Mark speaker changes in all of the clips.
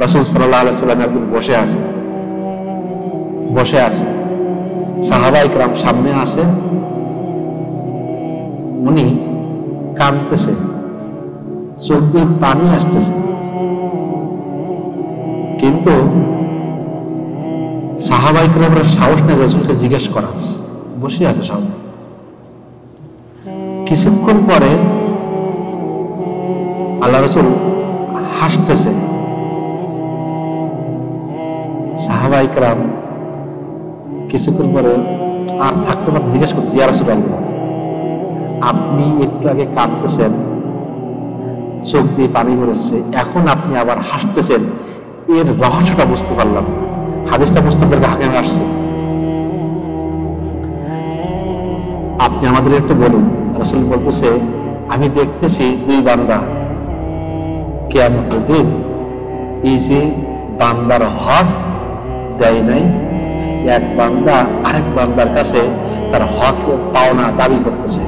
Speaker 1: রাসূল সাল্লাল্লাহু আলাইহি ওয়াসাল্লাম একদিন বসে আছে, সাহাবায়ে কেরাম সামনে আছে, উনি কাঁদতেছে, চোখ দিয়ে পানি আসতেছে, কিন্তু সাহাবায়ে কেরামরা সাহস নেই রাসূলকে জিজ্ঞেস করার, বসে আছে সামনে। কিছুক্ষণ পরে আল্লাহ রাসূল হাসতেছে, সাহাবায়ে কেরাম কিছুক্ষণ পরে আর থাকতে পারে জিজ্ঞেস করতেছে, ইয়া রাসূলুল্লাহ, আপনি একটু আগে কাঁদতেছেন, চোখ দিয়ে পানি বেরোচ্ছে, এখন আপনি আবার হাসতেছেন, এর রহস্যটা বুঝতে পারলাম না। হাদিসটা মুস্তাদরাক হাকিমে আসছে, আপনি আমাদের একটু বলুন। রাসূল বলতেছে, আমি দেখতেছি দুই বান্দা কিয়ামতের দিন এই যে বান্দার হক দেয় নাই, এক বান্দা আরেক বান্দার কাছে তার হক পাওনা দাবি করতেছে,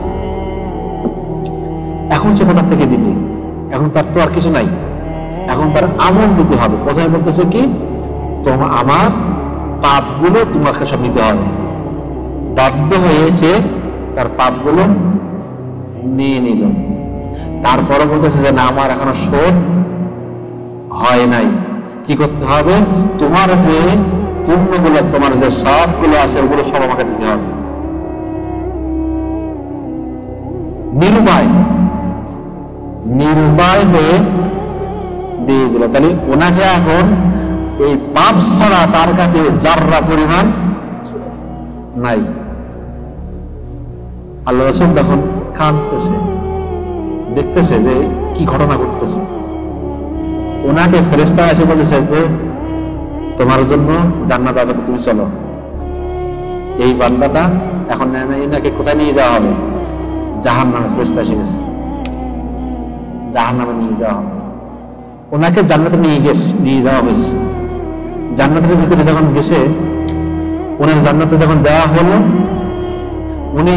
Speaker 1: এখন সে কোথা থেকে দিবে? এখন তার তো আর কিছু নাই, এখন তার আমল দিতে হবে। প্রথমে বলতেছে কি, তোমার আমার পাপগুলো তোমাকে সব নিতে হবে। বাধ্য হয়ে সে তার পাপগুলো নিয়ে নিল। তারপরে বলতেছে যে না, আমার এখনো শোধ হয় নাই, কি করতে হবে? তোমার যে পুণ্যগুলো, তোমার যে সবগুলো আছে ওগুলো সব আমাকে দিতে হবে। নিরুপায় হয়ে দিয়ে দিল। তাহলে ওনাকে এখন এই পাপ ছাড়া তার কাছে যাররা পরিমাণ নাই। আল্লাহ রাসূল তখন কাঁদতেছে, দেখতেছে যে কি ঘটনা ঘটতেছে। ওনাকে ফেরেশতা এসে বলেছে যে তোমার জন্য জান্নাত হবে, তুমি চলো। এই বান্দাটা এখন এনাকে কোথায় নিয়ে যাওয়া হবে? জাহান্নামে। ফেরেশতা এসে গেছে, জাহান্নামে নিয়ে যাওয়া হবে। ওনাকে জান্নাতে নিয়ে যাওয়া হয়েছে। জান্নাতের ভিতরে যখন গেছে, ওনার জান্নাতে যখন দেওয়া হলো, উনি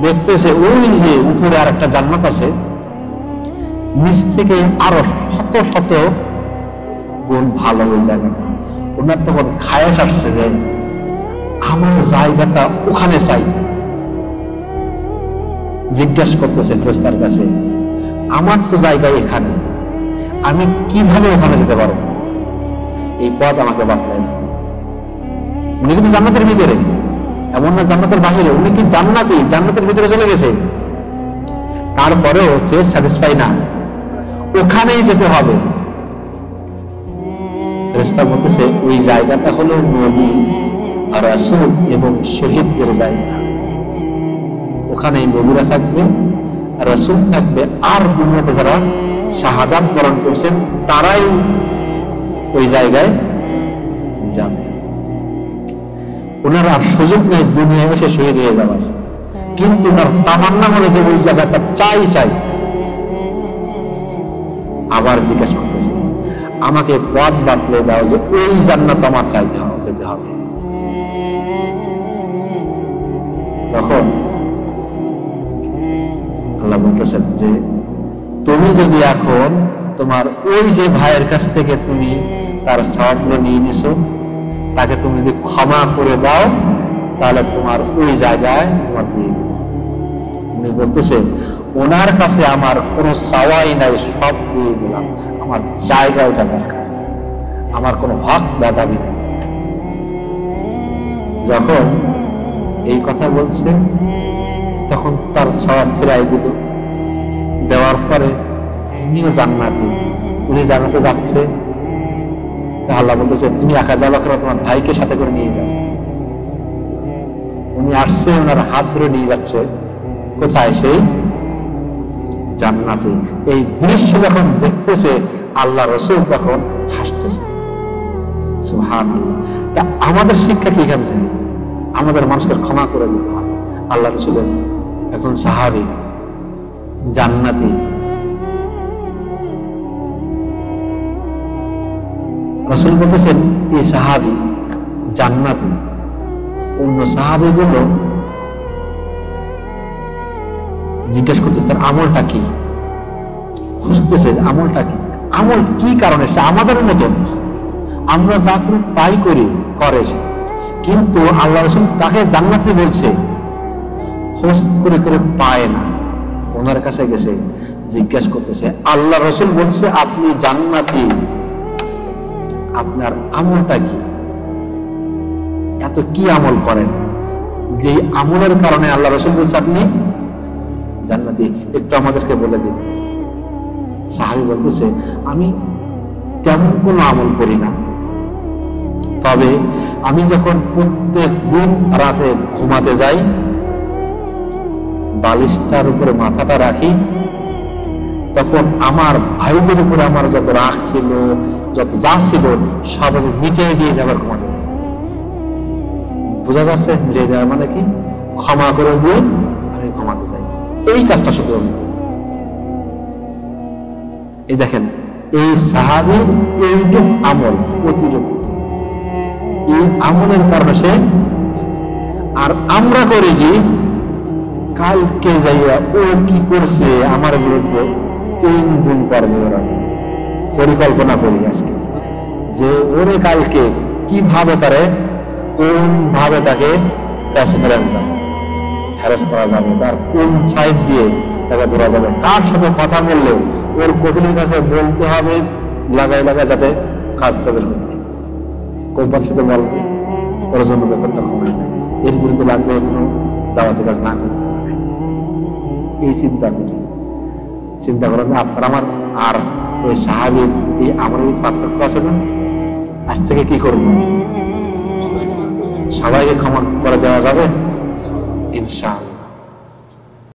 Speaker 1: দেখতেছে ওই যে উপরে আর একটা জান্নাত আছে, নিচ থেকে আরো শত শত গুণ ভালো ওই জায়গাটা। ওনার তখন খায়াস আসছে যে আমার জায়গাটা ওখানে চাই। জিজ্ঞাসা করতেছে ফেরেশতার কাছে, আমার তো জায়গা এখানে, আমি কিভাবে ওখানে যেতে পারবো? এই পথ আমাকে বাতলাই না। উনি কিন্তু জান্নাতের ভিতরে, এমন না জান্নাতের বাহিরে, উনি কি জান্নাতের ভিতরে চলে গেছে, তারপরেও হচ্ছে স্যাটিসফাই না, ওখানেই যেতে হবে। ফেরেশতা বলতেছে ওই জায়গাটা হলো নবী আর রাসূল এবং শহীদদের জায়গা। ওখানেই নবীরা থাকবে, রাসূল থাকবে, আর দুনিয়াতে যারা শাহাদাত বরণ করছেন তারাই ওই জায়গায় যাবে। ওনার আর সুযোগ নেই দুনিয়ায় এসে শহীদ হয়ে যাবার, কিন্তু ওনার তামান্না হলো যে ওই জায়গাটা চাই। আবার জিজ্ঞাসা করতেছে, আমাকে পথ বাতলে দাও যে ওই জান্নাত আমার যেতে হবে। তখন আল্লাহ বলতেছেন যে তুমি যদি এখন তোমার ওই যে ভাইয়ের কাছ থেকে তুমি তার সওয়াবগুলো নিয়ে নিছো, তাকে তুমি যদি ক্ষমা করে দাও, তাহলে তোমার ওই জায়গায় তোমার দিয়ে দেব। উনি বলতেছে ওনার কাছে আমার কোনো চাওয়াই নাই, সব দিয়ে দিলাম, আমার জায়গা ওটা দরকার, আমার কোনো হক বা দাবি নেই। যখন এই কথা বলছে তখন তার সওয়াব ফিরাই দিল। দেওয়ার পরে ইনিও জান্নাতি, উনি জান্নাতে যাচ্ছে। আল্লাহ বলতেছে তুমি একা যাবা কেন, তোমার ভাইকে সাথে করে নিয়ে যাও। উনি আসছে, ওনার হাত ধরে নিয়ে যাচ্ছে কোথায়? সেই জান্নাতে। এই দৃশ্য যখন দেখতেছে আল্লাহ রাসূল তখন হাসতেছে। সুবহানাল্লাহ। তা আমাদের শিক্ষা কি এখান থেকে? আমাদের মানুষকে ক্ষমা করে দিতে হয়। আল্লাহ রাসূলের একজন সাহাবী জান্নাতি, রাসূল বলতেছেন এই সাহাবী জান্নাতি। অন্য সাহাবীগুলো জিজ্ঞাসা করতেছে তার আমলটা কি, খুঁজতেছে আমলটা কি, আমল কি কারণে, সে আমাদের মতন, আমরা যা করি তাই করে সে, কিন্তু আল্লাহ রাসূল তাকে জান্নাতি বলছে, খোঁজ করে করে পায় না। ওনার কাছে গেছে, জিজ্ঞাসা করতেছে, আল্লাহ রাসূল বলছে আপনি জান্নাতি, আপনার আমলটা কি, এত কি আমল করেন যে আমলের কারণে আল্লাহ রাসূল বলছে আপনি জান্নাতি, একটু আমাদেরকে বলে দিন। সাহাবী বলতেছে, আমি তেমন কোনো আমল করি না, তবে আমি যখন প্রত্যেক দিন রাতে ঘুমাতে যাই, বালিশটার উপরে মাথাটা রাখি, তখন আমার ভাইদের উপরে আমার যত রাগ ছিল, যত যা ছিল, সব আমি মিটিয়ে দিয়ে যাবার ঘুমাতে যাই। বোঝা যাচ্ছে? মিটিয়ে দেওয়া মানে কি? ক্ষমা করে দিয়ে আমি ঘুমাতে যাই। এই কাজটা শুধু আমি করি। এই দেখেন, এই সাহাবীর এইটুক আমল অতিরিক্ত, এই আমলের কারণে সে, আর আমরা করি কি, কালকে যাইয়া ও কি করছে আমার বিরুদ্ধে 3 গুণ করবে, ওরা পরিকল্পনা করি আজকে যে ওরে কালকে কিভাবে তারে, কোন ভাবে তাকে হ্যারাস করা যাবে, তার কোন সাইড দিয়ে তাকে ধরা যাবে, কার সাথে কথা বললে ওর কফিলের কাছে বলতে হবে লাগাই যাতে কাজটা বের করতে, কোম্পানির সাথে বলবে ওর জন্য বেতনটা কমে নেয়, এর বিরুদ্ধে লাগবে ওর জন্য দাওয়াতি কাজ না করতে পারে। এই চিন্তা করি, চিন্তা করেন না আপনার আমার আর ওই সাহাবীর এই আমলের ভিতরে পার্থক্য আছে না? আজ থেকে কি করবো? সবাইকে ক্ষমা করে দেওয়া যাবে ইনশাআল্লাহ।